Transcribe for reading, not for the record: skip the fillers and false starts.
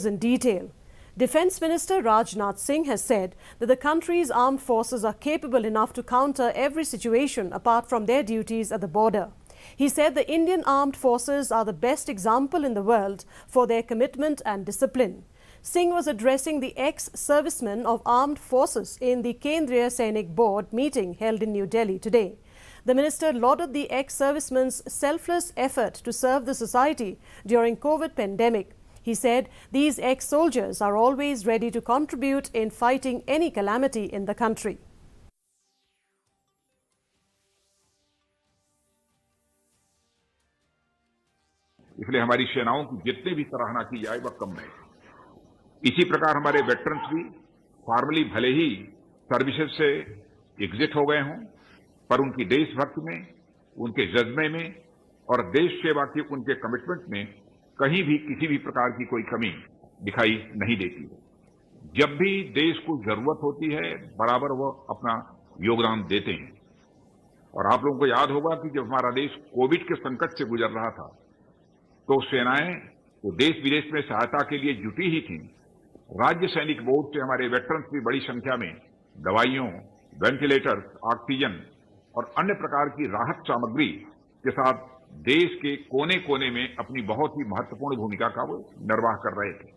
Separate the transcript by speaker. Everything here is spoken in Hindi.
Speaker 1: in detail. Defence Minister Rajnath Singh has said that the country's armed forces are capable enough to counter every situation apart from their duties at the border. He said the Indian armed forces are the best example in the world for their commitment and discipline. Singh was addressing the ex-servicemen of armed forces in the Kendriya Sainik Board meeting held in New Delhi today. The minister lauded the ex-servicemen's selfless effort to serve the society during COVID pandemic. He said these ex-soldiers are always ready to contribute in fighting any calamity in the country.
Speaker 2: इसलिए हमारी सेनाओं की जितनी भी सराहना की जाए वह कम है। इसी प्रकार हमारे वेटरन्स भी फॉर्मली भले ही सर्विसेज से एग्जिट हो गए हों, पर उनकी देशभक्ति में, उनके जज्बे में और देश सेवा की उनके कमिटमेंट में कहीं भी किसी भी प्रकार की कोई कमी दिखाई नहीं देती है। जब भी देश को जरूरत होती है बराबर वो अपना योगदान देते हैं। और आप लोगों को याद होगा कि जब हमारा देश कोविड के संकट से गुजर रहा था तो सेनाएं वो देश विदेश में सहायता के लिए जुटी ही थीं। राज्य सैनिक बोर्ड से हमारे वेटरन्स भी बड़ी संख्या में दवाइयों, वेंटिलेटर्स, ऑक्सीजन और अन्य प्रकार की राहत सामग्री के साथ देश के कोने कोने में अपनी बहुत ही महत्वपूर्ण भूमिका का वो निर्वाह कर रहे थे।